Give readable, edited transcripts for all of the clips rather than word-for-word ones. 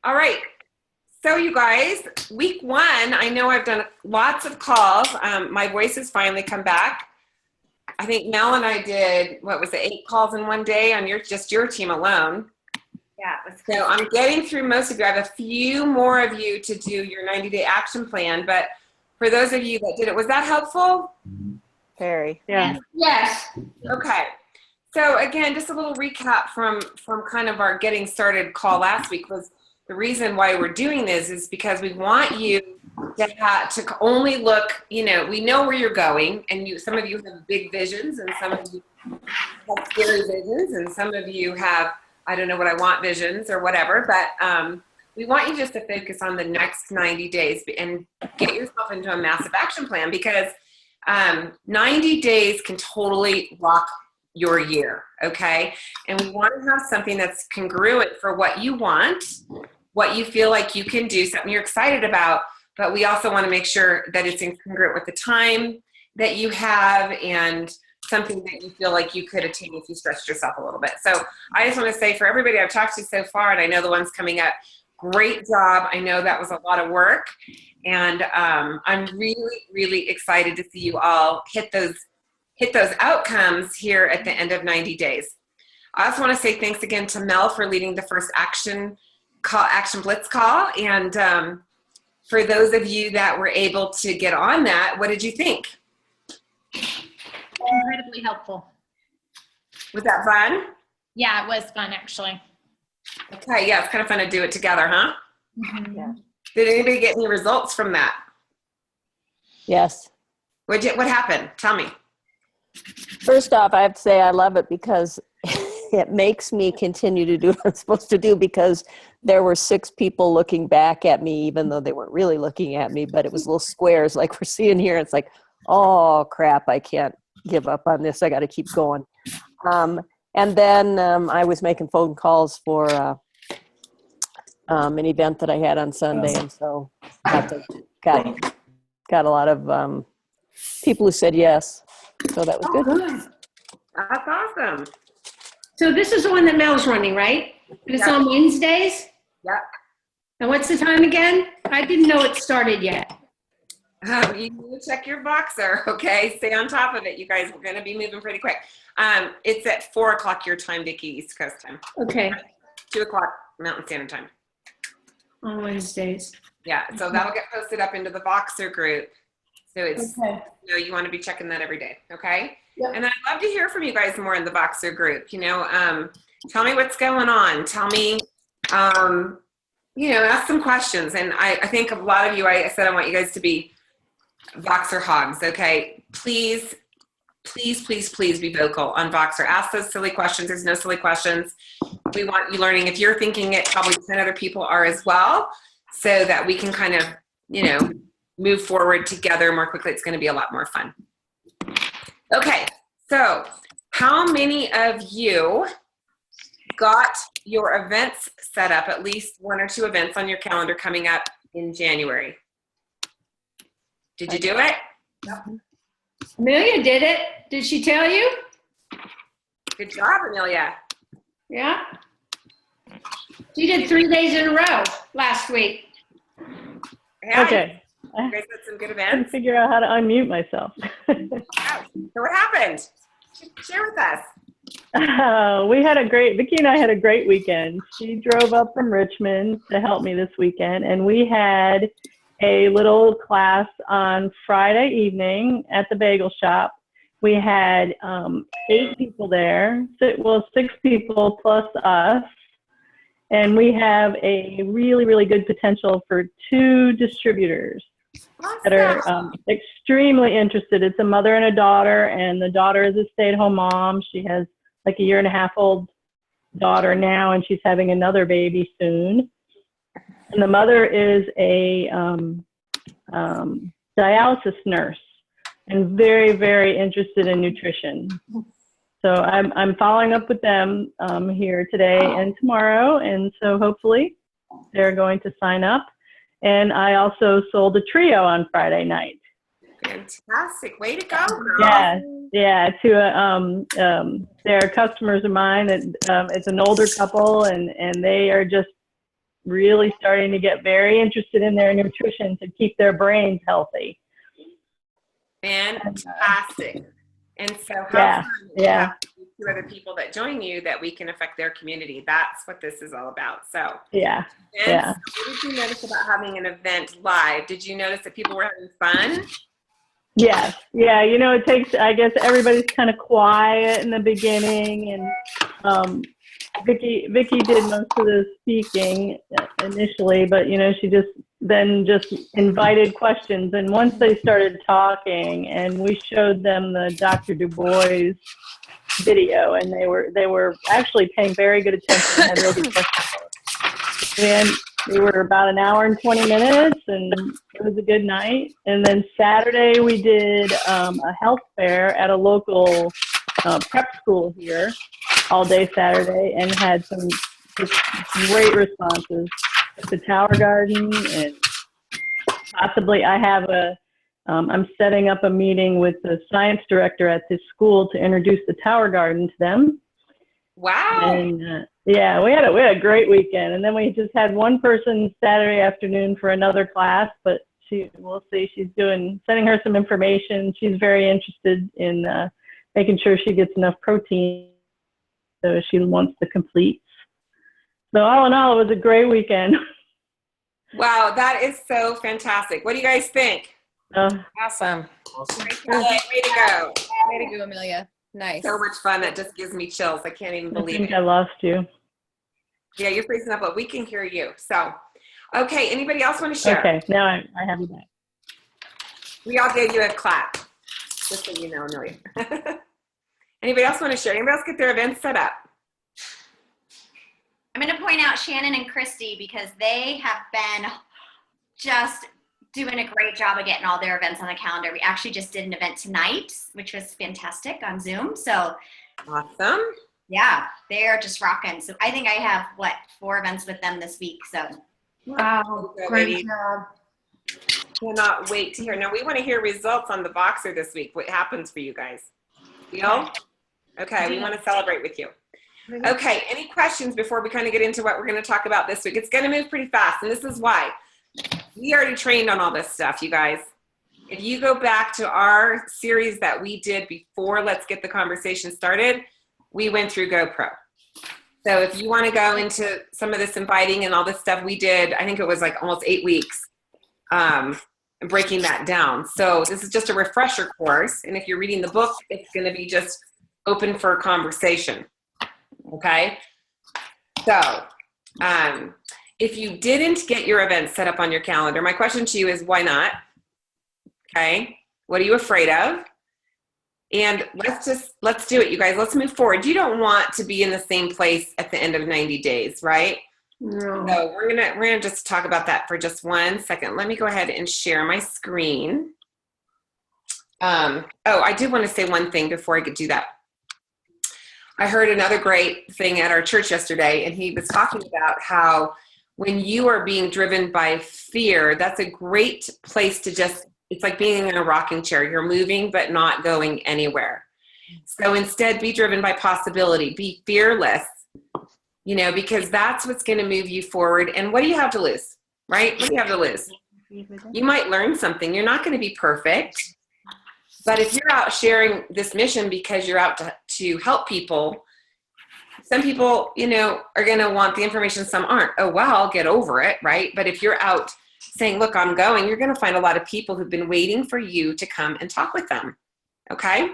All right. So you guys, week one, I know I've done lots of calls. My voice has finally come back. I think Mel and I did, what was it, 8 calls in one day on just your team alone. Yeah. So I'm getting through most of you. I have a few more of you to do your 90-day action plan, but for those of you that did it, was that helpful? Very. Yeah. Yes. Okay. So again, just a little recap from kind of our getting started call last week was the reason why we're doing this is because we want you to only look, we know where you're going, and some of you have big visions, and some of you have scary visions, and some of you have, I don't know what I want visions or whatever, but we want you just to focus on the next 90 days and get yourself into a massive action plan, because 90 days can totally rock your year, okay? And we want to have something that's congruent for what you want, what you feel like you can do, something you're excited about, but we also want to make sure that it's congruent with the time that you have and something that you feel like you could attain if you stretched yourself a little bit. So I just want to say, for everybody I've talked to so far, and I know the ones coming up, great job. I know that was a lot of work, and I'm really, really excited to see you all hit those outcomes here at the end of 90 days. I also want to say thanks again to Mel for leading the first Action Blitz call. And for those of you that were able to get on that, what did you think? Incredibly helpful. Was that fun? Yeah, it was fun, actually. Okay, yeah, it's kind of fun to do it together, huh? Mm-hmm. Yeah. Did anybody get any results from that? Yes. What happened? Tell me. First off, I have to say I love it because it makes me continue to do what I'm supposed to do, because there were 6 people looking back at me, even though they weren't really looking at me, but it was little squares like we're seeing here. It's like, oh, crap, I can't give up on this. I got to keep going. And then I was making phone calls for an event that I had on Sunday, and so got a lot of people who said yes. So that was good. That's awesome. So this is the one that Mel's running, right? And it's on Wednesdays? Yep. And what's the time again? I didn't know it started yet. You need to check your Voxer, okay? Stay on top of it, you guys. We're going to be moving pretty quick. It's at 4 o'clock your time, Vicki, East Coast time. Okay. 2 o'clock Mountain Standard Time. On Wednesdays. Yeah, so that'll get posted up into the Voxer group. So it's, Okay. you want to be checking that every day, okay? Yep. And I'd love to hear from you guys more in the Voxer group. Tell me what's going on. Tell me, ask some questions. And I think a lot of you, I said I want you guys to be Voxer hogs, okay? Please, please, please, please be vocal on Voxer. Ask those silly questions. There's no silly questions. We want you learning. If you're thinking it, probably 10 other people are as well, so that we can kind of, move forward together more quickly. It's going to be a lot more fun. Okay, so how many of you got your events set up, at least 1 or 2 events on your calendar coming up in January? Did you do it? Amelia did it. Did she tell you? Good job, Amelia. Yeah. She did 3 days in a row last week. Yeah, Okay. you guys had some good I couldn't events. figure out how to unmute myself. Yeah. So what happened? Share with us. Vicki and I had a great weekend. She drove up from Richmond to help me this weekend, and we had a little class on Friday evening at the bagel shop. We had 8 people there, 6 people plus us. And we have a really, really good potential for 2 distributors that are extremely interested. It's a mother and a daughter, and the daughter is a stay-at-home mom. She has like a 1.5-year-old daughter now, and she's having another baby soon. And the mother is a dialysis nurse and very, very interested in nutrition. So I'm following up with them here today and tomorrow, and so hopefully they're going to sign up. And I also sold a trio on Friday night. Fantastic. Way to go, girl. Yeah. They're customers of mine. That it's an older couple, and they are just really starting to get very interested in their nutrition to keep their brains healthy. Fantastic. And so Yeah, how fun yeah. have 2 other people that join you that we can affect their community. That's what this is all about. So Yeah. Vince, Yeah. what did you notice about having an event live? Did you notice that people were having fun? Yes. Yeah. It takes, I guess everybody's kind of quiet in the beginning, and Vicky did most of the speaking initially, but she just invited questions. And once they started talking and we showed them the Dr. Du Bois video, and they were actually paying very good attention and had real good questions. And we were about an hour and 20 minutes, and it was a good night. And then Saturday we did a health fair at a local prep school here all day Saturday, and had some just great responses at the Tower Garden. And possibly I have I'm setting up a meeting with the science director at this school to introduce the Tower Garden to them. Wow. And yeah, we had a great weekend. And then we just had one person Saturday afternoon for another class, but we'll see. She's sending her some information. She's very interested in making sure she gets enough protein, so she wants the completes. So all in all, it was a great weekend. Wow, that is so fantastic. What do you guys think? Awesome. Way to go. Way to go, Amelia. Nice. So much fun. That just gives me chills. I can't even I believe think it. I lost you. Yeah, you're freezing up, but we can hear you. So, okay, anybody else want to share? Okay, now I have you back. We all gave you a clap, just so you know, Amelia. Anybody else want to share? Anybody else get their events set up? I'm going to point out Shannon and Christy because they have been just doing a great job of getting all their events on the calendar. We actually just did an event tonight, which was fantastic on Zoom. So Awesome. yeah, they're just rocking. So I think I have 4 events with them this week. So Wow, Go, great ladies. job. Cannot wait to hear. Now we want to hear results on the Boxer this week. What happens for you guys? Deal? Okay, we want to celebrate with you. Okay, any questions before we kind of get into what we're going to talk about this week? It's going to move pretty fast, and this is why. We already trained on all this stuff, you guys. If you go back to our series that we did before Let's Get the Conversation Started, we went through GoPro. So if you want to go into some of this inviting and all this stuff we did, I think it was like almost 8 weeks, breaking that down. So this is just a refresher course. And if you're reading the book, it's going to be just open for conversation. Okay. So if you didn't get your event set up on your calendar, my question to you is why not? Okay. What are you afraid of? And let's do it, you guys. Let's move forward. You don't want to be in the same place at the end of 90 days, right? No. So we're gonna just talk about that for just 1 second. Let me go ahead and share my screen. I did want to say one thing before I could do that. I heard another great thing at our church yesterday, and he was talking about how when you are being driven by fear, that's a great place to it's like being in a rocking chair. You're moving, but not going anywhere. So instead, be driven by possibility. Be fearless, because that's what's going to move you forward. And what do you have to lose, right? What do you have to lose? You might learn something. You're not going to be perfect. But if you're out sharing this mission because you're out to help people, some people, are going to want the information, some aren't. Oh, well, I'll get over it, right? But if you're out saying, look, I'm going, you're going to find a lot of people who've been waiting for you to come and talk with them, okay?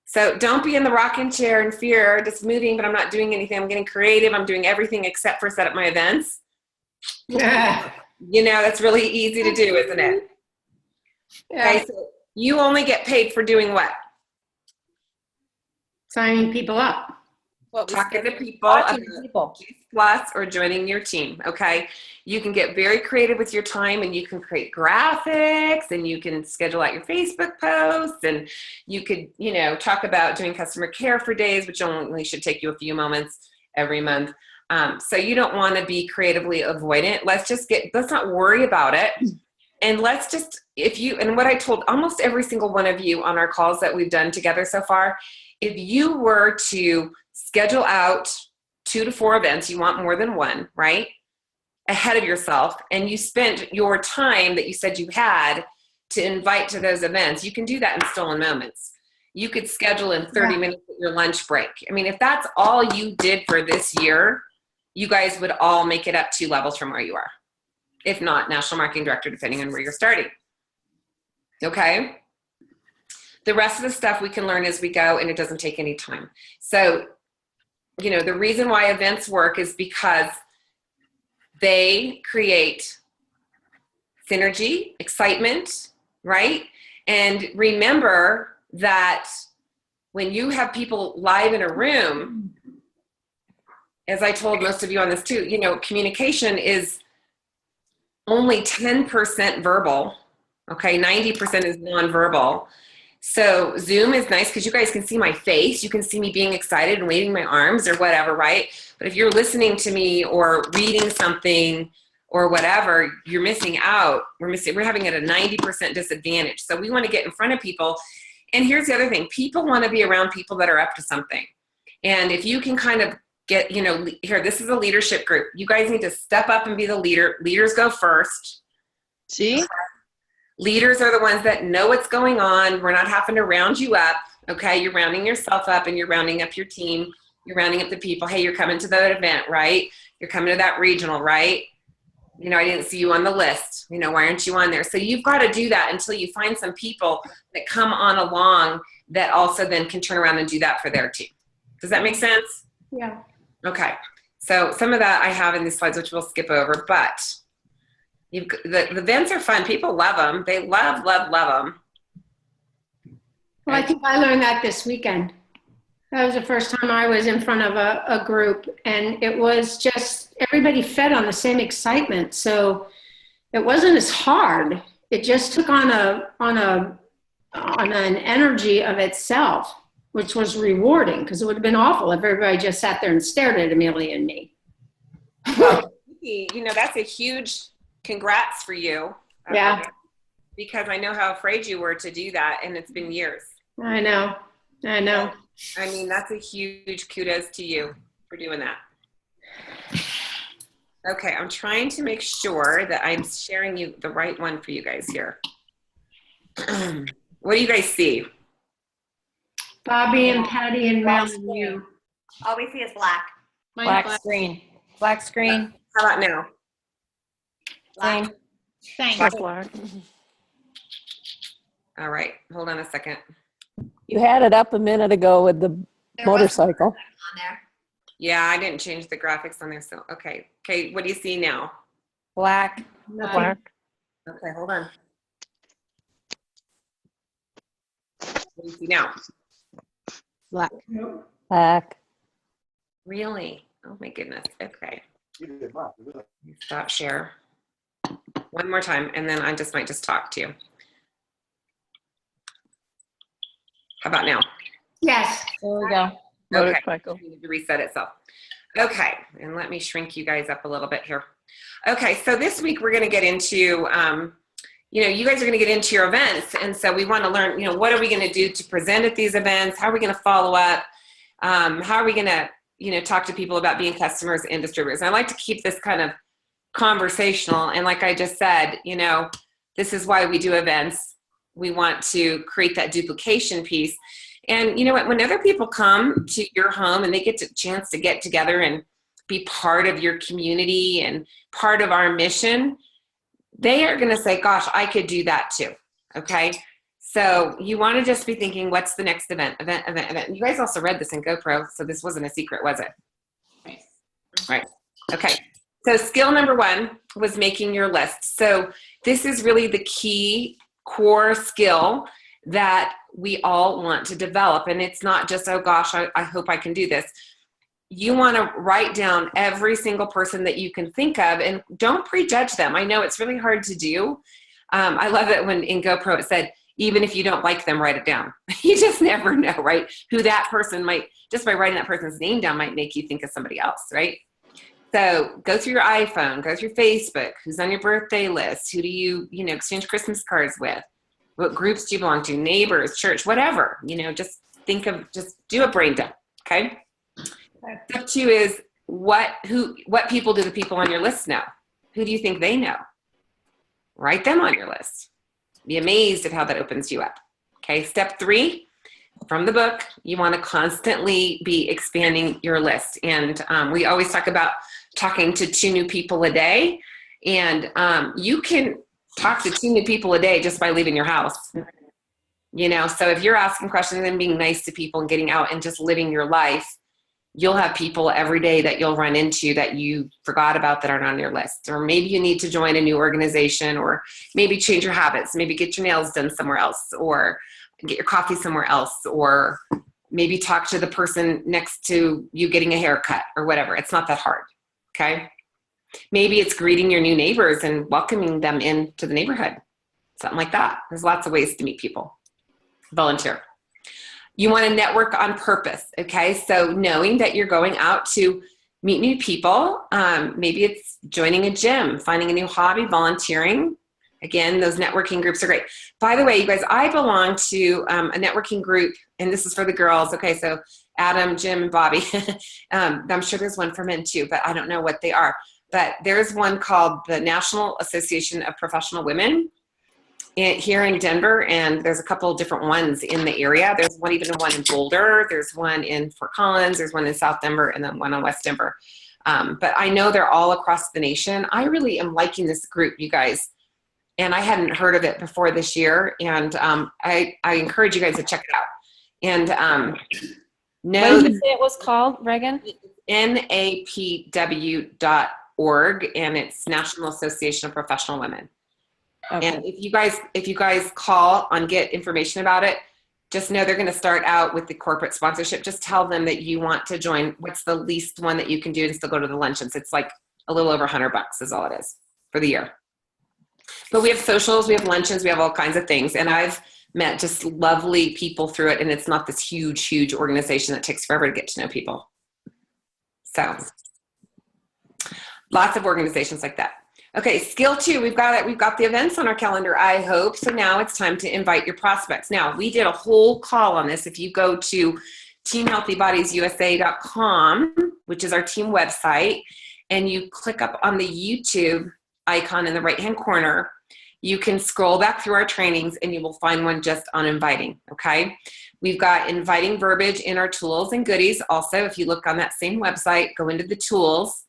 So don't be in the rocking chair in fear, just moving, but I'm not doing anything. I'm getting creative. I'm doing everything except for set up my events. Yeah. That's really easy to do, isn't it? Yeah. Okay, so you only get paid for doing what? Signing people up. Talking to people Talking about to people. Juice Plus or joining your team, okay? You can get very creative with your time, and you can create graphics, and you can schedule out your Facebook posts, and you could, talk about doing customer care for days, which only should take you a few moments every month. So you don't want to be creatively avoidant. Let's not worry about it and let's just, and what I told almost every single one of you on our calls that we've done together so far, if you were to schedule out 2 to 4 events, you want more than one, right? Ahead of yourself, and you spent your time that you said you had to invite to those events, you can do that in stolen moments. You could schedule in 30 minutes at your lunch break. I mean, if that's all you did for this year, you guys would all make it up 2 levels from where you are. If not, national marketing director, depending on where you're starting. Okay? The rest of the stuff we can learn as we go, and it doesn't take any time. So, the reason why events work is because they create synergy, excitement, right? And remember that when you have people live in a room, as I told most of you on this too, communication is only 10% verbal, okay? 90% is nonverbal. So Zoom is nice because you guys can see my face. You can see me being excited and waving my arms or whatever, right? But if you're listening to me or reading something or whatever, you're missing out. We're having it at a 90% disadvantage. So we want to get in front of people. And here's the other thing. People want to be around people that are up to something. And if you can kind of get, here, this is a leadership group. You guys need to step up and be the leader. Leaders go first. See? Leaders are the ones that know what's going on. We're not having to round you up, okay? You're rounding yourself up and you're rounding up your team. You're rounding up the people. Hey, you're coming to that event, right? You're coming to that regional, right? I didn't see you on the list. Why aren't you on there? So you've got to do that until you find some people that come on along that also then can turn around and do that for their team. Does that make sense? Yeah. Okay. So some of that I have in these slides, which we'll skip over, but the events are fun. People love them. They love them. Well, I think I learned that this weekend. That was the first time I was in front of a group, and it was just everybody fed on the same excitement. So it wasn't as hard. It just took on an energy of itself, which was rewarding, because it would have been awful if everybody just sat there and stared at Amelia and me. That's a huge congrats for you. Yeah. Because I know how afraid you were to do that, and it's been years. I know. I mean, that's a huge kudos to you for doing that. Okay, I'm trying to make sure that I'm sharing you the right one for you guys here. What do you guys see? Bobby and Patty and Mel and you. All we see is black. Black screen. Black screen. How about now? Black. Thanks. All right, hold on a second. You had it up a minute ago with the There was motorcycle. on there. Yeah, I didn't change the graphics on there, so okay. Okay, what do you see now? Black. Black. Okay, hold on. What do you see now? Black. Really? Oh my goodness. Okay. Stop share. One more time, and then I might just talk to you. How about now? Yes. There we go. Motorcycle. Okay. To reset itself. Okay, and let me shrink you guys up a little bit here. Okay, so this week we're going to get into, you guys are going to get into your events, and so we want to learn, what are we going to do to present at these events? How are we going to follow up? How are we going to, talk to people about being customers and distributors? And I like to keep this kind of conversational, and like I just said, this is why we do events. We want to create that duplication piece. And you know what, when other people come to your home and they get a chance to get together and be part of your community and part of our mission, they are going to say, gosh, I could do that too. Okay. So you want to just be thinking, what's the next event? You guys also read this in GoPro, so this wasn't a secret, was it? Right. Okay. So skill number 1 was making your list. So this is really the key core skill that we all want to develop. And it's not just, oh gosh, I hope I can do this. You want to write down every single person that you can think of, and don't prejudge them. I know it's really hard to do. I love it when in GoPro it said, even if you don't like them, write it down. You just never know, right? Who that person might, just by writing that person's name down, might make you think of somebody else, right? So go through your iPhone, go through Facebook, who's on your birthday list, who do you exchange Christmas cards with, what groups do you belong to, neighbors, church, whatever, just do a brain dump, okay? Step 2 is what people do the people on your list know? Who do you think they know? Write them on your list. Be amazed at how that opens you up. Okay, step 3, from the book, you want to constantly be expanding your list. And we always talk about talking to 2 new people a day. And you can talk to 2 new people a day just by leaving your house. So if you're asking questions and being nice to people and getting out and just living your life, you'll have people every day that you'll run into that you forgot about that aren't on your list. Or maybe you need to join a new organization, or maybe change your habits, maybe get your nails done somewhere else, or get your coffee somewhere else, or maybe talk to the person next to you getting a haircut or whatever. It's not that hard, okay? Maybe it's greeting your new neighbors and welcoming them into the neighborhood, something like that. There's lots of ways to meet people. Volunteer. You want to network on purpose, okay? So knowing that you're going out to meet new people, maybe it's joining a gym, finding a new hobby, volunteering. Again, those networking groups are great. By the way, you guys, I belong to a networking group, and this is for the girls. Okay, so Adam, Jim, and Bobby. I'm sure there's one for men too, but I don't know what they are. But there's one called the National Association of Professional Women here in Denver, and there's a couple of different ones in the area. There's one in Boulder, there's one in Fort Collins, there's one in South Denver, and then one in West Denver. But I know they're all across the nation. I really am liking this group, you guys, and I hadn't heard of it before this year, and I encourage you guys to check it out. And know What did you say it was called, Reagan? NAPW.org, and it's National Association of Professional Women. Okay. And if you guys call and get information about it, just know they're going to start out with the corporate sponsorship. Just tell them that you want to join. What's the least one that you can do and still go to the luncheons? It's like a little over $100 is all it is for the year. But we have socials, we have luncheons, we have all kinds of things. And I've met just lovely people through it. And it's not this huge, huge organization that takes forever to get to know people. So lots of organizations like that. Okay, skill 2, we've got the events on our calendar, I hope. So now it's time to invite your prospects. Now, we did a whole call on this. If you go to teamhealthybodiesusa.com, which is our team website, and you click up on the YouTube icon in the right-hand corner, you can scroll back through our trainings and you will find one just on inviting, okay? We've got inviting verbiage in our tools and goodies. Also, if you look on that same website, go into the tools,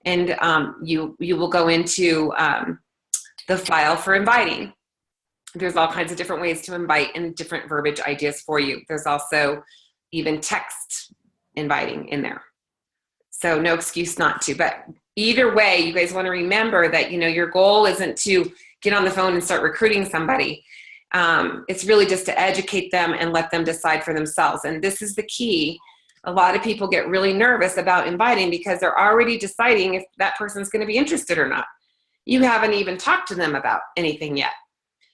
and you will go into the file for inviting. There's all kinds of different ways to invite and different verbiage ideas for you. There's also even text inviting in there. So no excuse not to. But either way, you guys want to remember that, your goal isn't to get on the phone and start recruiting somebody. It's really just to educate them and let them decide for themselves. And this is the key. A lot of people get really nervous about inviting because they're already deciding if that person's going to be interested or not. You haven't even talked to them about anything yet.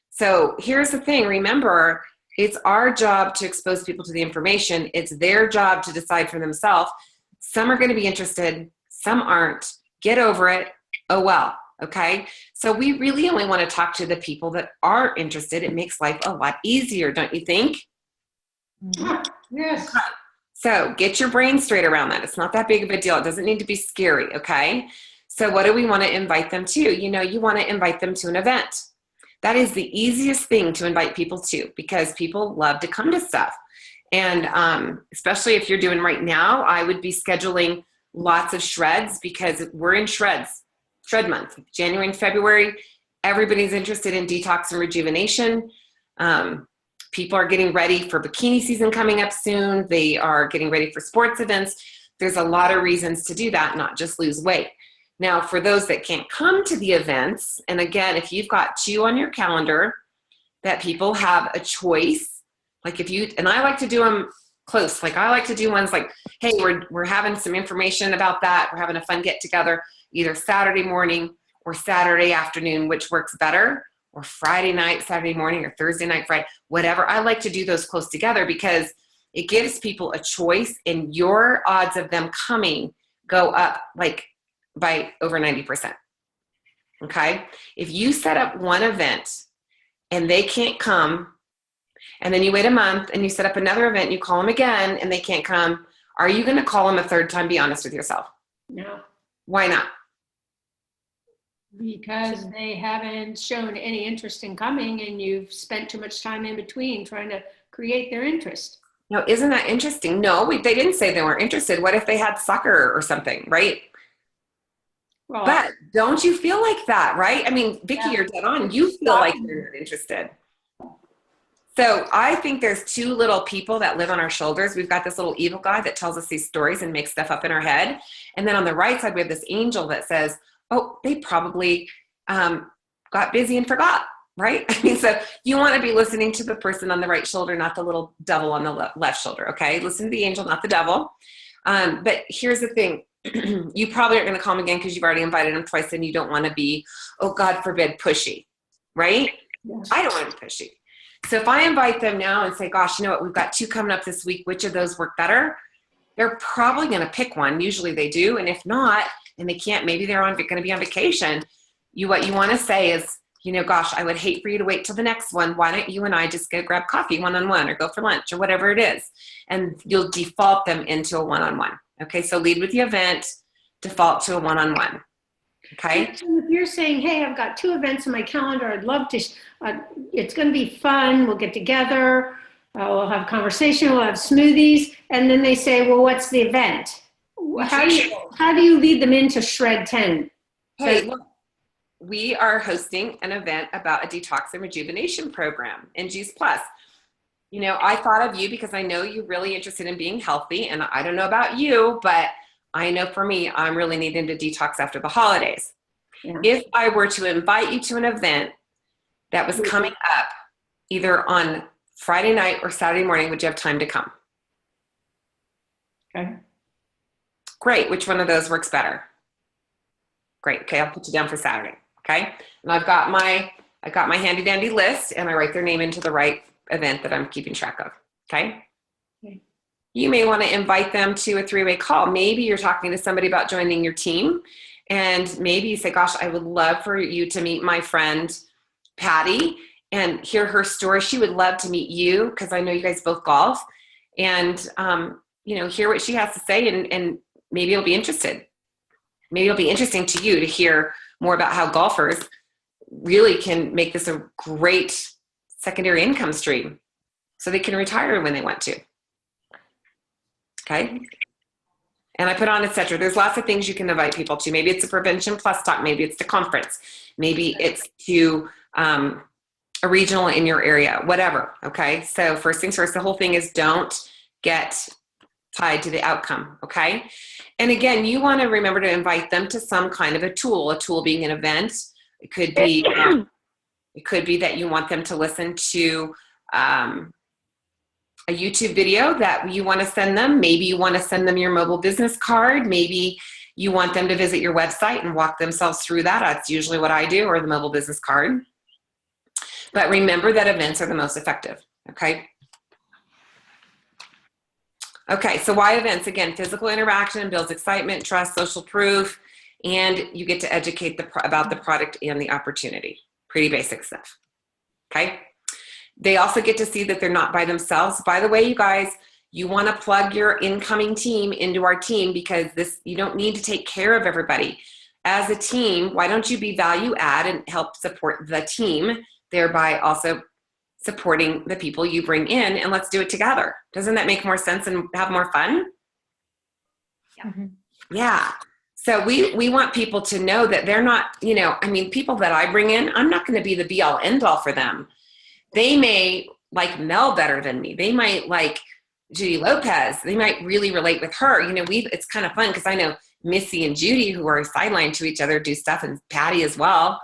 So here's the thing. Remember, it's our job to expose people to the information. It's their job to decide for themselves. Some are going to be interested. Some aren't. Get over it. Oh, well. Okay. So we really only want to talk to the people that are interested. It makes life a lot easier, don't you think? Yes. So get your brain straight around that. It's not that big of a deal. It doesn't need to be scary, okay? So what do we want to invite them to? You want to invite them to an event. That is the easiest thing to invite people to because people love to come to stuff. And especially if you're doing right now, I would be scheduling lots of shreds because we're in shred month. January and February, everybody's interested in detox and rejuvenation. People are getting ready for bikini season coming up soon. They are getting ready for sports events. There's a lot of reasons to do that, not just lose weight. Now, for those that can't come to the events, and again, if you've got 2 on your calendar that people have a choice, like and I like to do them close. Like I like to do ones like, hey, we're having some information about that. We're having a fun get together, either Saturday morning or Saturday afternoon, which works better. Or Friday night, Saturday morning, or Thursday night, Friday, whatever. I like to do those close together because it gives people a choice and your odds of them coming go up like by over 90%. Okay? If you set up one event and they can't come, and then you wait a month and you set up another event, and you call them again and they can't come, are you going to call them a third time? Be honest with yourself. No, Why not? because they haven't shown any interest in coming and you've spent too much time in between trying to create their interest. Now, isn't that interesting? No, they didn't say they weren't interested. What if they had soccer or something, right? Well, But don't you feel like that, right? I mean, Vicki, you're dead on. You feel like you're not interested. So I think there's two little people that live on our shoulders. We've got this little evil guy that tells us these stories and makes stuff up in our head. And then on the right side, we have this angel that says, oh, they probably got busy and forgot, right? I mean, so you want to be listening to the person on the right shoulder, not the little devil on the left shoulder, okay? Listen to the angel, not the devil. But here's the thing. You probably aren't going to call them again because you've already invited them twice and you don't want to be, oh, God forbid, pushy, right? yes. I don't want to be pushy. So if I invite them now and say, gosh, you know what, we've got 2 coming up this week, which of those work better? They're probably going to pick one. Usually they do. And if not, and they can't, maybe they're going to be on vacation. What you want to say is, you know, gosh, I would hate for you to wait till the next one. Why don't you and I just go grab coffee one-on-one or go for lunch or whatever it is? And you'll default them into a one-on-one. Okay, so lead with the event, default to a one-on-one. Okay? So if you're saying, hey, I've got 2 events on my calendar, I'd love to, it's going to be fun, we'll get together, we'll have a conversation, we'll have smoothies, and then they say, well, what's the event? How do you lead them into Shred 10? Hey, look, we are hosting an event about a detox and rejuvenation program in Juice Plus. You know, I thought of you because I know you're really interested in being healthy, and I don't know about you, but I know for me, I'm really needing to detox after the holidays. Yeah. If I were to invite you to an event that was coming up either on Friday night or Saturday morning, would you have time to come? Okay. Great. Which one of those works better? Great. Okay, I'll put you down for Saturday. Okay. And I've got my handy dandy list, and I write their name into the right event that I'm keeping track of. Okay. You may want to invite them to a 3-way call. Maybe you're talking to somebody about joining your team, and maybe you say, gosh, I would love for you to meet my friend Patty and hear her story. She would love to meet you because I know you guys both golf, and you know, hear what she has to say, and maybe you'll be interested. Maybe it'll be interesting to you to hear more about how golfers really can make this a great secondary income stream so they can retire when they want to. Okay. And I put on et cetera. There's lots of things you can invite people to. Maybe it's a Prevention Plus talk. Maybe it's to conference. Maybe it's to a regional in your area, whatever. Okay. So first things first, the whole thing is don't get tied to the outcome. Okay. And again, you want to remember to invite them to some kind of a tool being an event. It could be that you want them to listen to a YouTube video that you want to send them. Maybe you want to send them your mobile business card. Maybe you want them to visit your website and walk themselves through that. That's usually what I do, or the mobile business card. But remember that events are the most effective, okay? Okay, so why events? Again, physical interaction builds excitement, trust, social proof, and you get to educate about the product and the opportunity. Pretty basic stuff, okay? They also get to see that they're not by themselves. By the way, you guys, you want to plug your incoming team into our team because you don't need to take care of everybody. As a team, why don't you be value add and help support the team, thereby also supporting the people you bring in, and let's do it together. Doesn't that make more sense and have more fun? Yeah. So we want people to know that they're not, people that I bring in, I'm not going to be the be all end all for them. They may like Mel better than me. They might like Judy Lopez. They might really relate with her. It's kind of fun because I know Missy and Judy, who are sidelined to each other, do stuff, and Patty as well.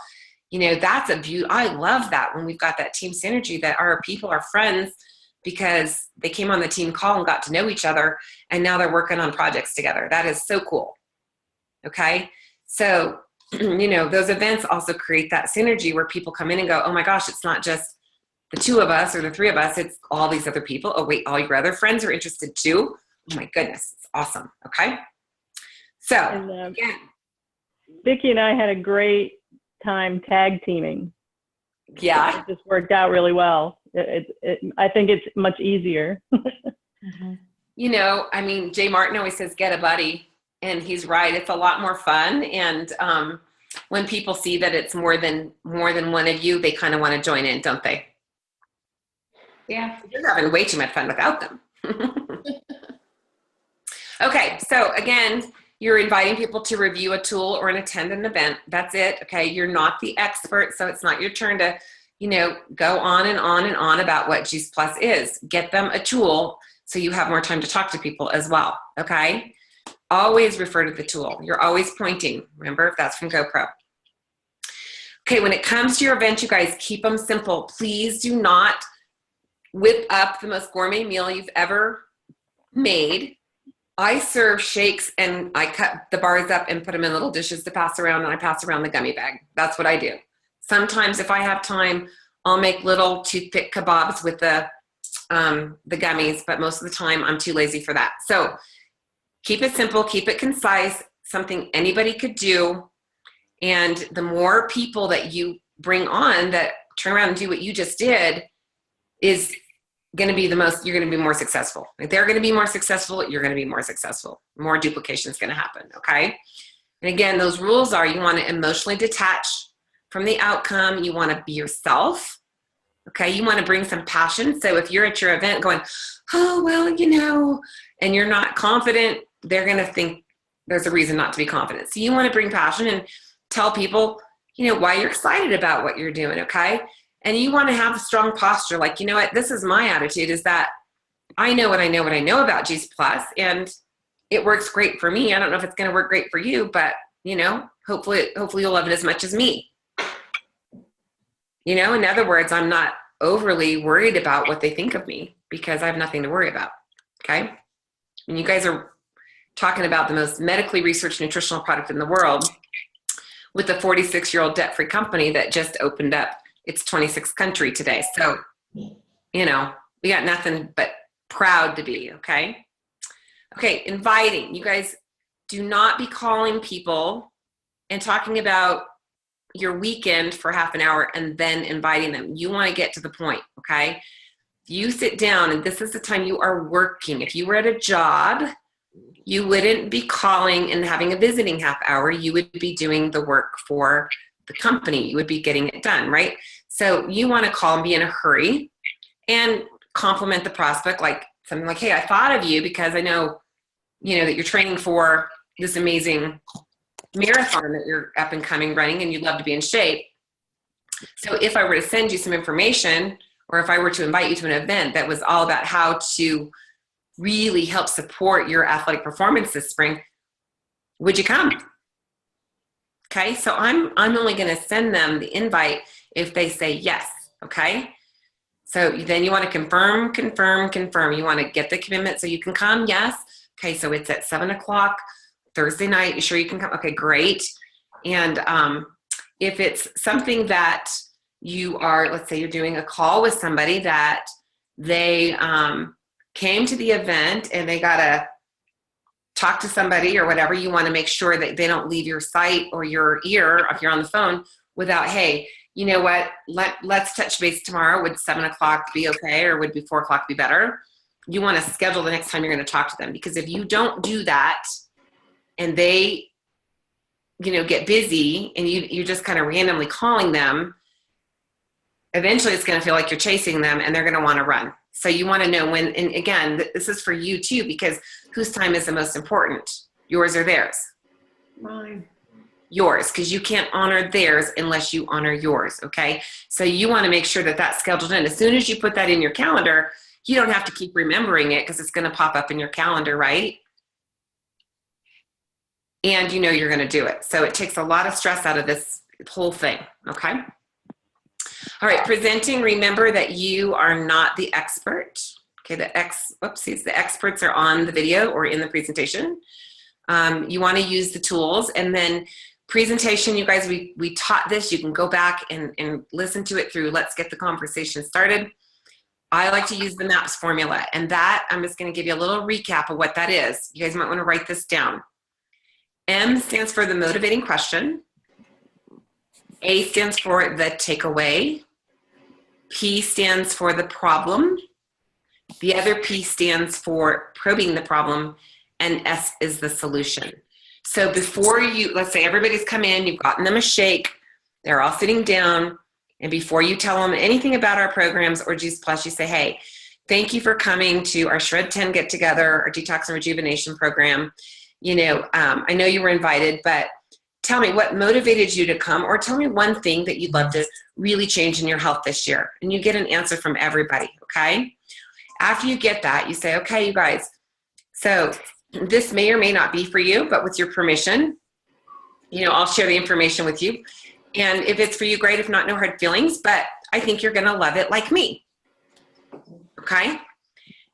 That's a beauty. I love that when we've got that team synergy, that our people are friends because they came on the team call and got to know each other, and now they're working on projects together. That is so cool. Okay. So, those events also create that synergy where people come in and go, oh my gosh, it's not just the 2 of us or the 3 of us, it's all these other people. Oh wait, all your other friends are interested too. Oh my goodness, it's awesome. Okay. So And, again, Vicki and I had a great time tag teaming. Yeah. It just worked out really well. I think it's much easier. You know, I mean, Jay Martin always says, get a buddy. And he's right. It's a lot more fun. And when people see that it's more than one of you, they kind of want to join in, don't they? Yeah. You're having way too much fun without them. Okay, so again, you're inviting people to review a tool or attend an event. That's it. Okay, you're not the expert, so it's not your turn to, go on and on and on about what Juice Plus is. Get them a tool so you have more time to talk to people as well. Okay, always refer to the tool. You're always pointing. Remember, if that's from GoPro. Okay, when it comes to your event, you guys, keep them simple. Please do not whip up the most gourmet meal you've ever made. I serve shakes and I cut the bars up and put them in little dishes to pass around, and I pass around the gummy bag. That's what I do. Sometimes if I have time, I'll make little toothpick kebabs with the gummies, but most of the time I'm too lazy for that. So keep it simple, keep it concise, something anybody could do. And the more people that you bring on that turn around and do what you just did is going to be you're going to be more successful. If they're going to be more successful, you're going to be more successful. More duplication is going to happen, okay? And again, those rules are you want to emotionally detach from the outcome. You want to be yourself, okay? You want to bring some passion. So if you're at your event going, oh, well, and you're not confident, they're going to think there's a reason not to be confident. So you want to bring passion and tell people, why you're excited about what you're doing, okay? And you want to have a strong posture. Like, this is my attitude, is that I know what I know about Juice Plus, and it works great for me. I don't know if it's going to work great for you, but, hopefully you'll love it as much as me. In other words, I'm not overly worried about what they think of me because I have nothing to worry about, okay? And you guys are talking about the most medically researched nutritional product in the world with a 46-year-old debt-free company that just opened up its 26th country today. So, we got nothing but proud to be, okay? Okay, inviting. You guys do not be calling people and talking about your weekend for half an hour and then inviting them. You want to get to the point, okay? You sit down, and this is the time you are working. If you were at a job, you wouldn't be calling and having a visiting half hour. You would be doing the work for the company. You would be getting it done, right? So you want to call and be in a hurry and compliment the prospect, like something like, hey, I thought of you because I know, that you're training for this amazing marathon that you're up and coming running and you'd love to be in shape. So if I were to send you some information, or if I were to invite you to an event that was all about how to really help support your athletic performance this spring, would you come? Okay, so I'm only going to send them the invite if they say yes, okay? So then you want to confirm. You want to get the commitment so you can come, yes. Okay, so it's at 7:00 Thursday night. You sure you can come? Okay, great. And if it's something that you are, let's say you're doing a call with somebody that they came to the event and they got to talk to somebody or whatever, you want to make sure that they don't leave your site or your ear if you're on the phone without, hey, you know what, let's touch base tomorrow. Would 7:00 be okay, or would 4:00 be better? You want to schedule the next time you're going to talk to them, because if you don't do that and they, get busy and you're just kind of randomly calling them, eventually it's going to feel like you're chasing them and they're going to want to run. So you want to know when, and again, this is for you too, because whose time is the most important? Yours or theirs? Mine. Yours, because you can't honor theirs unless you honor yours, okay? So you want to make sure that that's scheduled in. As soon as you put that in your calendar, you don't have to keep remembering it because it's going to pop up in your calendar, right? And you're going to do it. So it takes a lot of stress out of this whole thing, okay? All right, presenting, remember that you are not the expert. Okay, the experts are on the video or in the presentation. You want to use the tools. And then presentation, you guys, we taught this. You can go back and listen to it through Let's Get the Conversation Started. I like to use the MAPS formula. And that, I'm just going to give you a little recap of what that is. You guys might want to write this down. M stands for the motivating question. A stands for the takeaway. P stands for the problem. The other P stands for probing the problem, and S is the solution. So before you, let's say everybody's come in, you've gotten them a shake, they're all sitting down, and before you tell them anything about our programs or Juice Plus, you say, hey, thank you for coming to our Shred 10 Get Together, our Detox and Rejuvenation program. I know you were invited, but tell me what motivated you to come, or tell me one thing that you'd love to really change in your health this year. And you get an answer from everybody, okay? After you get that, you say, okay, you guys, so this may or may not be for you, but with your permission, I'll share the information with you. And if it's for you, great. If not, no hard feelings, but I think you're going to love it like me. Okay?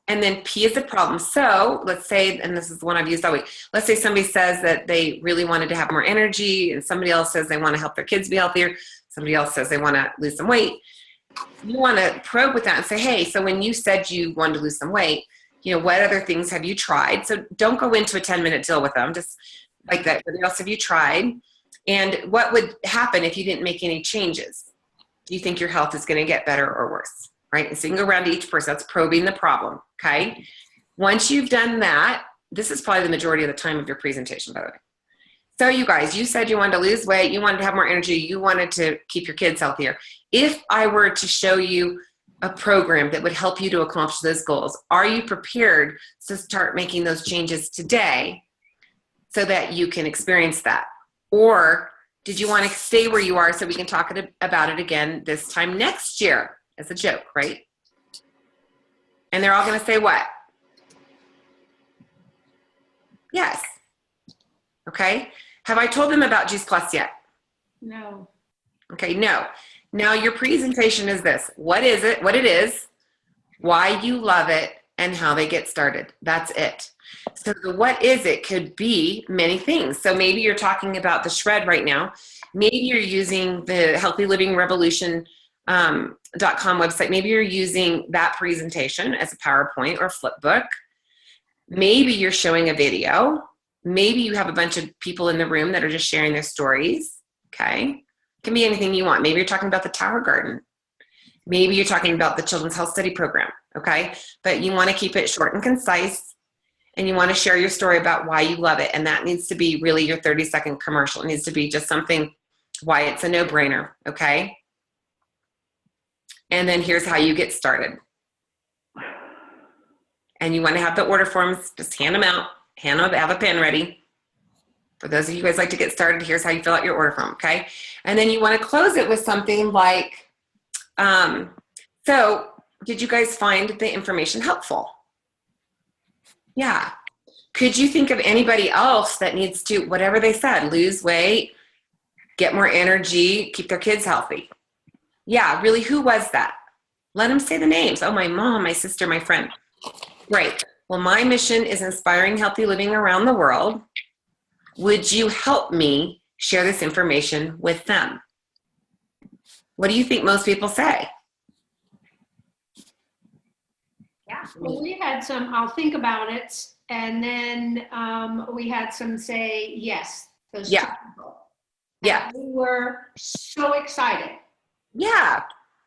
And then P is the problem. So let's say, and this is the one I've used all week, let's say somebody says that they really wanted to have more energy, and somebody else says they want to help their kids be healthier. Somebody else says they want to lose some weight. You want to probe with that and say, hey, so when you said you wanted to lose some weight, what other things have you tried? So don't go into a 10-minute deal with them, just like that. What else have you tried? And what would happen if you didn't make any changes? Do you think your health is going to get better or worse? Right? And so you can go around to each person. That's probing the problem. Okay. Once you've done that, this is probably the majority of the time of your presentation, by the way. So you guys, you said you wanted to lose weight, you wanted to have more energy, you wanted to keep your kids healthier. If I were to show you a program that would help you to accomplish those goals, are you prepared to start making those changes today so that you can experience that? Or did you want to stay where you are so we can talk about it again this time next year? As a joke, right? And they're all going to say what? Yes. Okay. Have I told them about Juice Plus yet? No. Okay, no. Now your presentation is this. What is it? What it is, why you love it, and how they get started. That's it. So the what is it could be many things. So maybe you're talking about the Shred right now. Maybe you're using the Healthy Living Revolution .com website. Maybe you're using that presentation as a PowerPoint or flip book. Maybe you're showing a video. Maybe you have a bunch of people in the room that are just sharing their stories. Okay. It can be anything you want. Maybe you're talking about the Tower Garden. Maybe you're talking about the Children's Health Study Program. Okay. But you want to keep it short and concise, and you want to share your story about why you love it. And that needs to be really your 30-second commercial. It needs to be just something why it's a no-brainer. Okay. And then here's how you get started. And you want to have the order forms, just hand them out, have a pen ready. For those of you guys like to get started, here's how you fill out your order form, okay? And then you want to close it with something like, so did you guys find the information helpful? Yeah. Could you think of anybody else that needs to, whatever they said, lose weight, get more energy, keep their kids healthy? Yeah, really, who was that? Let them say the names. Oh, my mom, my sister, my friend. Great. Well, my mission is inspiring healthy living around the world. Would you help me share this information with them? What do you think most people say? Yeah. Well, we had some, I'll think about it. And then we had some say yes. Those Yeah. two people. Yeah. And we were so excited. Yeah.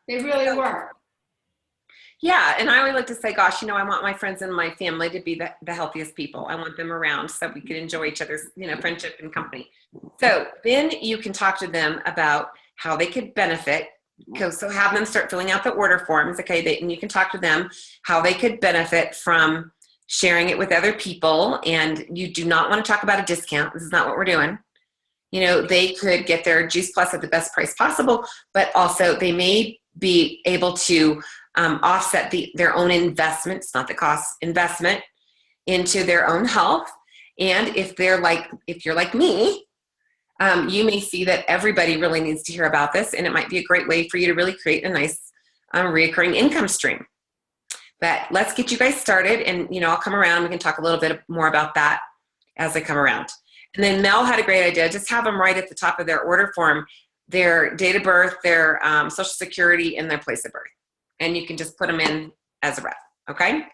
They really were. Yeah, and I always like to say, gosh, I want my friends and my family to be the healthiest people. I want them around so we can enjoy each other's, friendship and company. So then you can talk to them about how they could benefit. So have them start filling out the order forms, okay? And you can talk to them how they could benefit from sharing it with other people. And you do not want to talk about a discount. This is not what we're doing. They could get their Juice Plus at the best price possible, but also they may be able to offset their own investment, it's not the cost, investment into their own health. And if you're like me, you may see that everybody really needs to hear about this, and it might be a great way for you to really create a nice recurring income stream. But let's get you guys started, and I'll come around. We can talk a little bit more about that as I come around. And then Mel had a great idea. Just have them right at the top of their order form, their date of birth, their social security, and their place of birth. And you can just put them in as a rep, okay?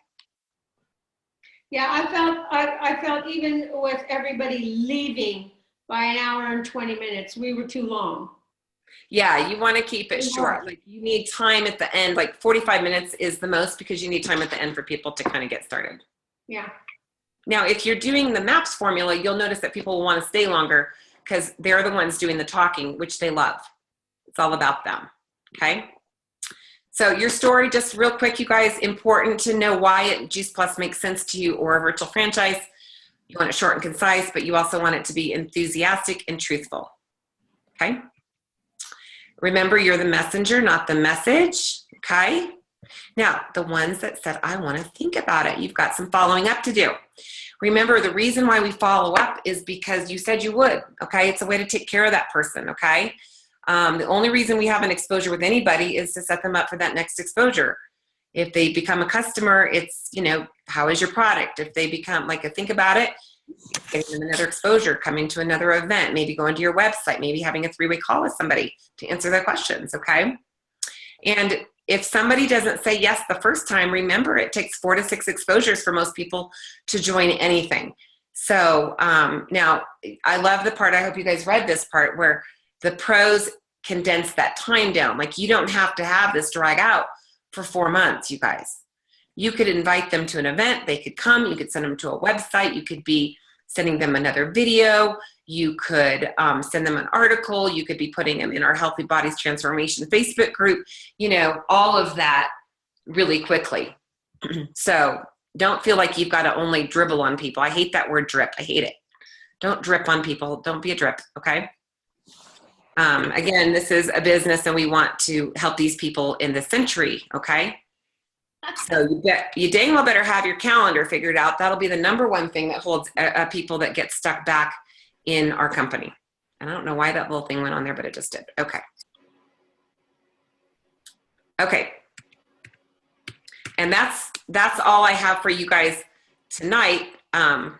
Yeah, I felt even with everybody leaving by an hour and 20 minutes. We were too long. Yeah, you want to keep it short. Like you need time at the end, like 45 minutes is the most because you need time at the end for people to kind of get started. Yeah. Now, if you're doing the MAPS formula, you'll notice that people will want to stay longer because they're the ones doing the talking, which they love. It's all about them, okay? So your story, just real quick, you guys, important to know why Juice Plus makes sense to you or a virtual franchise. You want it short and concise, but you also want it to be enthusiastic and truthful, okay? Remember, you're the messenger, not the message, okay? Now, the ones that said, I want to think about it, you've got some following up to do. Remember, the reason why we follow up is because you said you would, okay? It's a way to take care of that person, okay? The only reason we have an exposure with anybody is to set them up for that next exposure. If they become a customer, it's, you know, how is your product? If they become, like, think about it, getting them another exposure, coming to another event, maybe going to your website, maybe having a 3-way call with somebody to answer their questions, okay? And if somebody doesn't say yes the first time, remember it takes 4 to 6 exposures for most people to join anything. So now I love the part, I hope you guys read this part, where the pros condense that time down. Like you don't have to have this drag out for 4 months, you guys. You could invite them to an event, they could come, you could send them to a website, you could be sending them another video, you could send them an article, you could be putting them in our Healthy Bodies Transformation Facebook group, you know, all of that really quickly. So don't feel like you've got to only dribble on people. I hate that word drip, I hate it. Don't drip on people, don't be a drip, okay? Again, this is a business and we want to help these people in the century, okay? So you dang well better have your calendar figured out. That'll be the #1 thing that holds people that get stuck back in our company. And I don't know why that little thing went on there, but it just did. Okay. Okay. And that's all I have for you guys tonight. And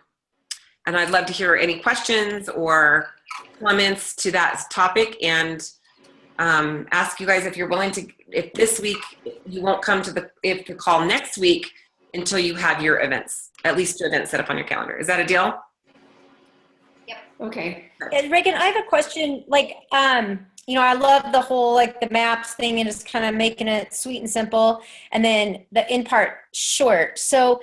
I'd love to hear any questions or comments to that topic, and ask you guys if you're willing to, if this week you won't come to the call next week until you have your events, at least 2 events set up on your calendar. Is that a deal? Okay. And Reagan, I have a question. Like, you know, I love the whole, like the maps thing and just kind of making it sweet and simple. And then the end part short. So,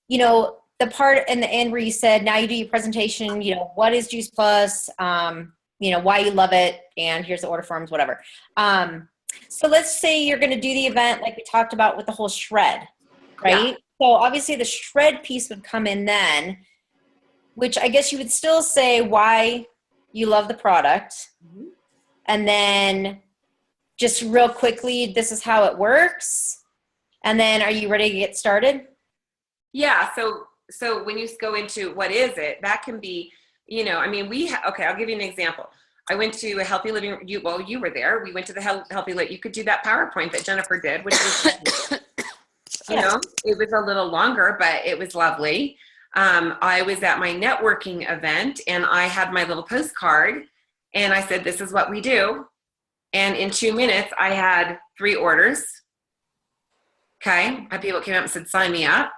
you know, the part in the end where you said, now you do your presentation, you know, what is Juice Plus? You know, why you love it, and here's the order forms, whatever. So let's say you're going to do the event like we talked about with the whole shred, right? Yeah. So obviously the shred piece would come in then, which I guess you would still say why you love the product. Mm-hmm. And then just real quickly, this is how it works. And then are you ready to get started? Yeah, so when you go into what is it, that can be, you know, I mean, okay, I'll give you an example. I went to a Healthy Living, you were there. We went to the Healthy Living. You could do that PowerPoint that Jennifer did, which was, you know, it was a little longer, but it was lovely. I was at my networking event and I had my little postcard and I said, this is what we do. And in 2 minutes, I had 3 orders. Okay. I had people came up and said, sign me up.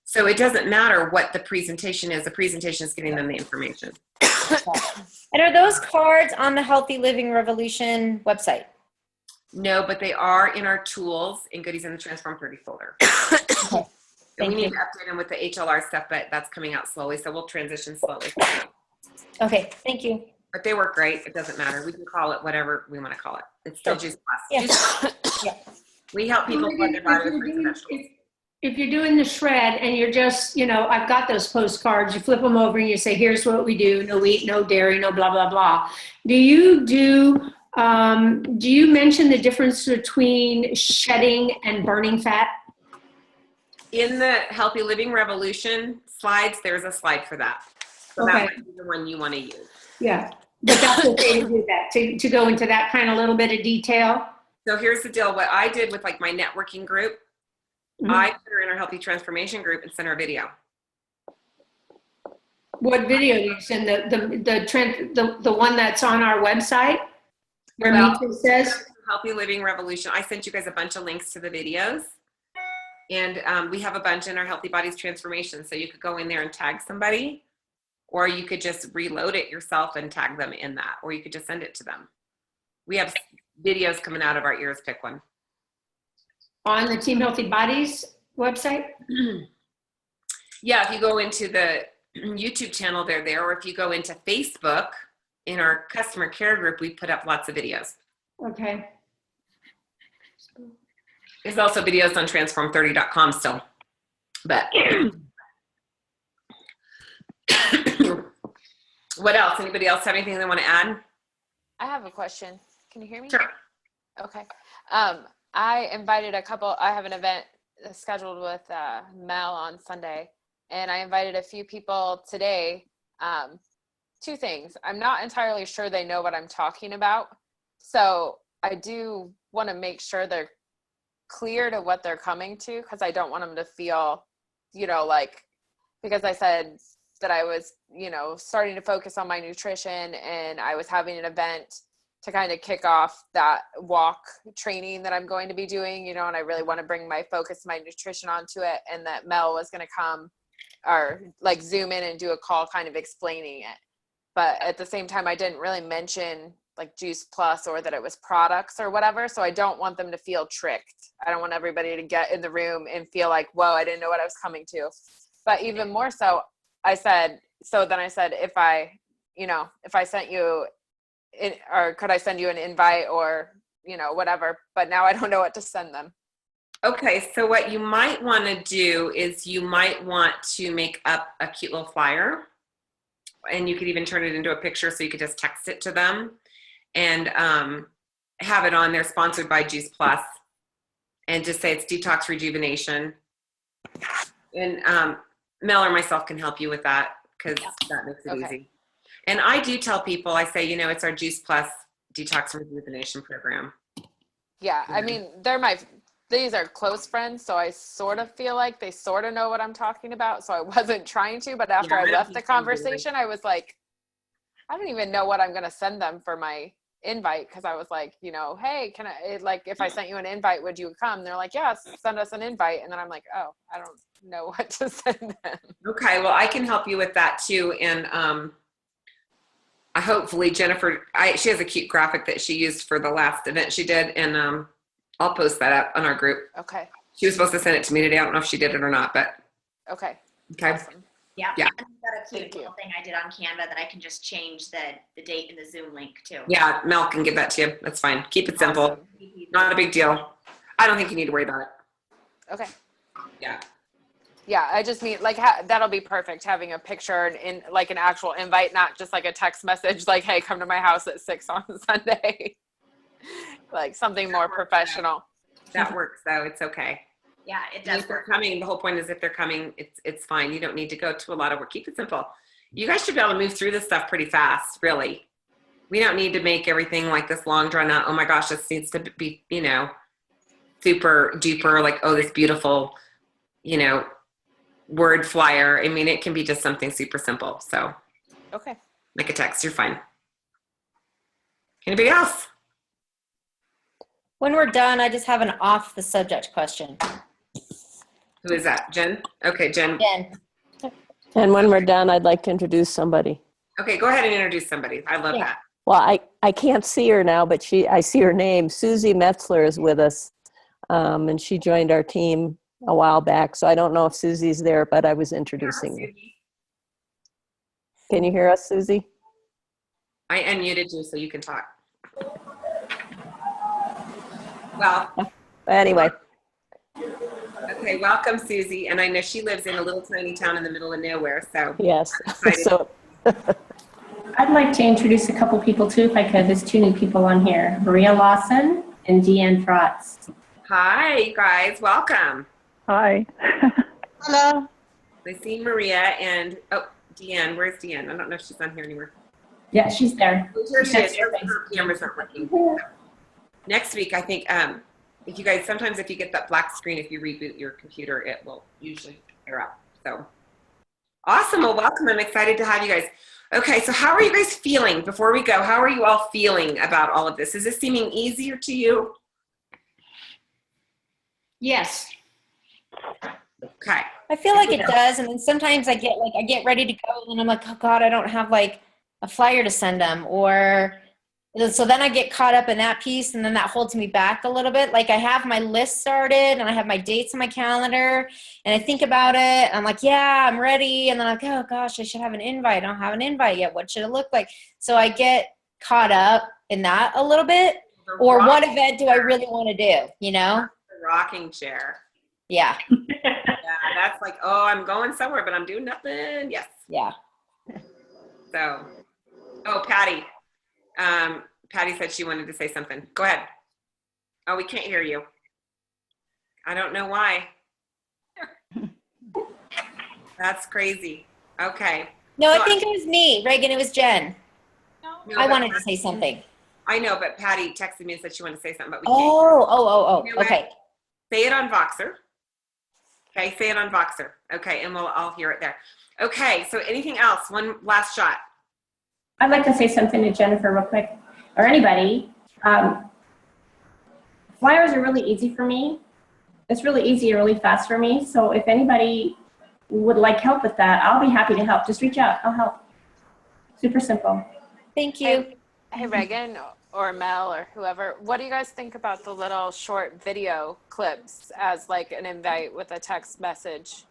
So it doesn't matter what the presentation is. The presentation is getting them the information. And are those cards on the Healthy Living Revolution website? No, but they are in our tools and goodies in the Transform 30 folder. Okay. And we need to update them with the HLR stuff, but that's coming out slowly. So we'll transition slowly. Okay, thank you. But they work great. It doesn't matter. We can call it whatever we want to call it. It's still Juice Plus. Yeah. Juice. Yeah. We help people flood their body with fruits and vegetables. If you're doing the shred and you're just, you know, I've got those postcards, you flip them over and you say, here's what we do, no wheat, no dairy, no blah, blah, blah. Do you mention the difference between shedding and burning fat? In the Healthy Living Revolution slides, there's a slide for that. So Okay. that might be the one you want to use. Yeah, but that's okay to do that, to go into that kind of little bit of detail. So here's the deal. What I did with like my networking group, Mm-hmm. I put her in our Healthy Transformation group and sent her a video. What video do you send? The one that's on our website where Well, Mitra says? Healthy Living Revolution. I sent you guys a bunch of links to the videos. And we have a bunch in our Healthy Bodies Transformation. So you could go in there and tag somebody or you could just reload it yourself and tag them in that, or you could just send it to them. We have videos coming out of our ears. Pick one. On the Team Healthy Bodies website? Yeah, if you go into the YouTube channel, they're there, or if you go into Facebook, in our customer care group, we put up lots of videos. Okay. There's also videos on transform30.com still. But what else? Anybody else have anything they want to add? I have a question. Can you hear me? Sure. Okay. I invited I have an event scheduled with Mel on Sunday, and I invited a few people today. Two things. I'm not entirely sure they know what I'm talking about. So I do want to make sure they're clear to what they're coming to, because I don't want them to feel, like, because I said that I was, starting to focus on my nutrition, and I was having an event to kind of kick off that walk training that I'm going to be doing, and I really want to bring my focus, my nutrition onto it, and that Mel was going to come or like Zoom in and do a call kind of explaining it. But at the same time, I didn't really mention like Juice Plus or that it was products or whatever. So I don't want them to feel tricked. I don't want everybody to get in the room and feel like, whoa, I didn't know what I was coming to. But even more so, then I said, if I sent you or could I send you an invite or, whatever, but now I don't know what to send them. Okay, so what you might want to do is you might want to make up a cute little flyer, and you could even turn it into a picture so you could just text it to them and have it on there, sponsored by Juice Plus, and just say it's detox rejuvenation. And Mel or myself can help you with that, because that makes it easy. And I do tell people, I say, it's our Juice Plus detox rejuvenation program. Yeah, I mean, these are close friends, so I sort of feel like they sort of know what I'm talking about, so I wasn't trying to, but after I left the conversation, I was like, I don't even know what I'm going to send them for my invite, because I was like, hey, can I, like, if I sent you an invite, would you come? And they're like, yeah, send us an invite. And then I'm like, oh, I don't know what to send them. Okay, well, I can help you with that too. And hopefully Jennifer, she has a cute graphic that she used for the last event she did, and I'll post that up on our group. Okay. She was supposed to send it to me today. I don't know if she did it or not, but. Okay. Awesome. Yeah. Yeah. I've got a cute little thing I did on Canva that I can just change the date in the Zoom link too. Yeah, Mel can give that to you. That's fine. Keep it simple. Awesome. Not a big deal. I don't think you need to worry about it. Okay. Yeah. Yeah, I just mean like that'll be perfect, having a picture in like an actual invite, not just like a text message like, hey, come to my house at 6 on Sunday. Like something more professional. That works though. It's okay. Yeah, it does If they're work. coming, the whole point is if they're coming, it's fine. You don't need to go to a lot of work. Keep it simple. You guys should be able to move through this stuff pretty fast, really. We don't need to make everything like this long drawn out. Oh my gosh, this needs to be, super duper, like, oh, this beautiful, word flyer. I mean, it can be just something super simple. So Okay. make a text, you're fine. Anybody else? When we're done, I just have an off the subject question. Who is that? Jen? Okay, Jen. Jen. And when we're done, I'd like to introduce somebody. Okay, go ahead and introduce somebody. I love that. Well, I can't see her now, but I see her name. Susie Metzler is with us, and she joined our team a while back. So I don't know if Susie's there, but I was introducing her. Can you hear us, Susie? I unmuted you so you can talk. Well, Anyway, okay, welcome, Susie. And I know she lives in a little tiny town in the middle of nowhere, so. yes. Excited. So I'd like to introduce a couple people too, if I could. There's 2 new people on here, Maria Lawson and Deanne Frotz. Hi, you guys, welcome. Hi. Hello. I see Maria and, Deanne, where's Deanne? I don't know if she's on here anymore. Yeah, she's there. Here she is. Her camera's not working. Next week, I think, if you guys, sometimes if you get that black screen, if you reboot your computer, it will usually clear up. So awesome. Well, welcome. I'm excited to have you guys. Okay, so how are you guys feeling before we go? How are you all feeling about all of this? Is this seeming easier to you? Yes. Okay. I feel like it does, and then sometimes I get ready to go, and then I'm like, oh God, I don't have like a flyer to send them, or so then I get caught up in that piece, and then that holds me back a little bit. Like I have my list started, and I have my dates on my calendar, and I think about it, and I'm like, yeah, I'm ready, and then I'm like, oh gosh, I should have an invite. I don't have an invite yet. What should it look like? So I get caught up in that a little bit, or what event do I really want to do? You know? The rocking chair. Yeah. Yeah, that's like, oh, I'm going somewhere, but I'm doing nothing. Yes. Yeah. So, oh, Patty. Patty said she wanted to say something. Go ahead. Oh, we can't hear you. I don't know why. That's crazy. Okay. No, So I think it was me, Reagan. It was Jen. No, I but wanted to say something. I know, but Patty texted me and said she wanted to say something, but we can't. Oh. You know what? Okay. Say it on Voxer. Okay, say it on Voxer. Okay, and I'll hear it there. Okay, so anything else? One last shot. I'd like to say something to Jennifer real quick, or anybody. Flyers are really easy for me. It's really easy and really fast for me. So if anybody would like help with that, I'll be happy to help. Just reach out. I'll help. Super simple. Thank you. Hey, Reagan or Mel or whoever, what do you guys think about the little short video clips as like an invite with a text message?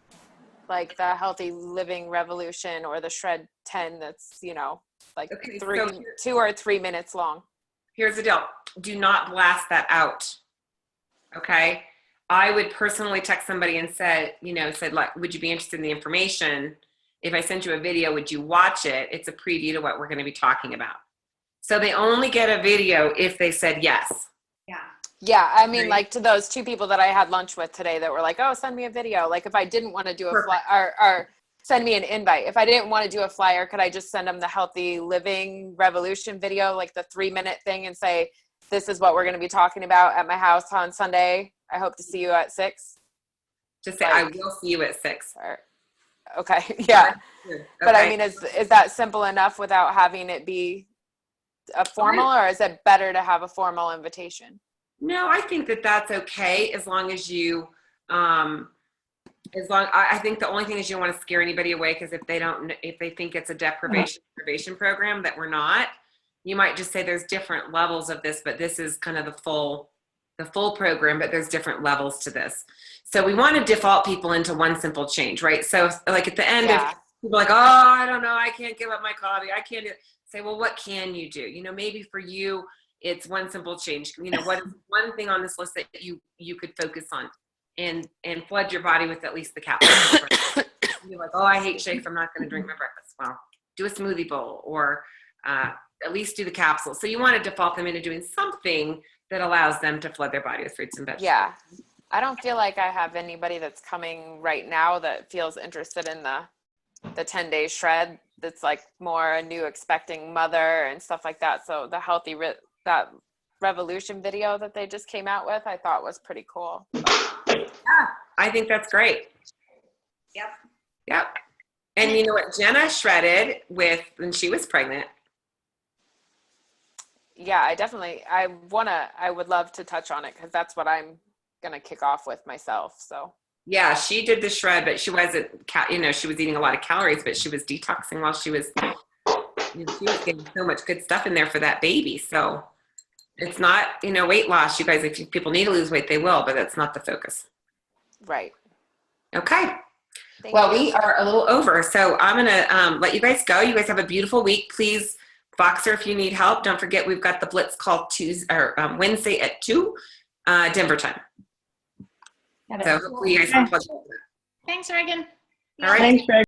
Like the Healthy Living Revolution or the Shred 10 that's, like Okay, 2 or 3 minutes long. Here's the deal. Do not blast that out. Okay? I would personally text somebody and said, like, would you be interested in the information? If I sent you a video, would you watch it? It's a preview to what we're going to be talking about. So they only get a video if they said yes. Yeah. Yeah, I mean, Right. like to those 2 people that I had lunch with today that were like, oh, send me a video. Like if I didn't want to do a Perfect. flyer or send me an invite. If I didn't want to do a flyer, could I just send them the Healthy Living Revolution video, like the 3-minute thing, and say, this is what we're going to be talking about at my house on Sunday. I hope to see you at 6. Just say, Like- I will see you at 6. Or, okay, yeah. Okay. But I mean, is that simple enough without having it be a formal, or is it better to have a formal invitation? No, I think that that's okay as long as you, I think the only thing is you don't want to scare anybody away, because if they think it's a deprivation program that we're not, you might just say there's different levels of this, but this is kind of the full program, but there's different levels to this. So we want to default people into one simple change, right? So like at the end, Yeah. if people are like, oh, I don't know, I can't give up my coffee, I can't do it. Say, well, what can you do? Maybe for you, it's one simple change. What is one thing on this list that you could focus on and flood your body with at least the capsule. You're like, oh, I hate shakes, I'm not going to drink my breakfast. Well, do a smoothie bowl, or at least do the capsule. So you want to default them into doing something that allows them to flood their body with fruits and vegetables. Yeah. I don't feel like I have anybody that's coming right now that feels interested in the 10-day shred. That's like more a new expecting mother and stuff like that. So the that revolution video that they just came out with, I thought was pretty cool. Yeah, I think that's great. Yep. And you know what Jenna shredded with when she was pregnant? Yeah, I would love to touch on it, because that's what I'm going to kick off with myself. So Yeah, she did the shred, but she wasn't, she was eating a lot of calories, but she was detoxing while she was, she was getting so much good stuff in there for that baby. So it's not, weight loss. You guys, if people need to lose weight, they will, but that's not the focus. right. Okay. Thank Well, you. we are a little over, so I'm going to let you guys go. You guys have a beautiful week. Please, Voxer, if you need help, don't forget we've got the Blitz call Wednesday at 2 Denver time. So hopefully you guys can plug that. Thanks, Reagan. All right. Thanks, Greg.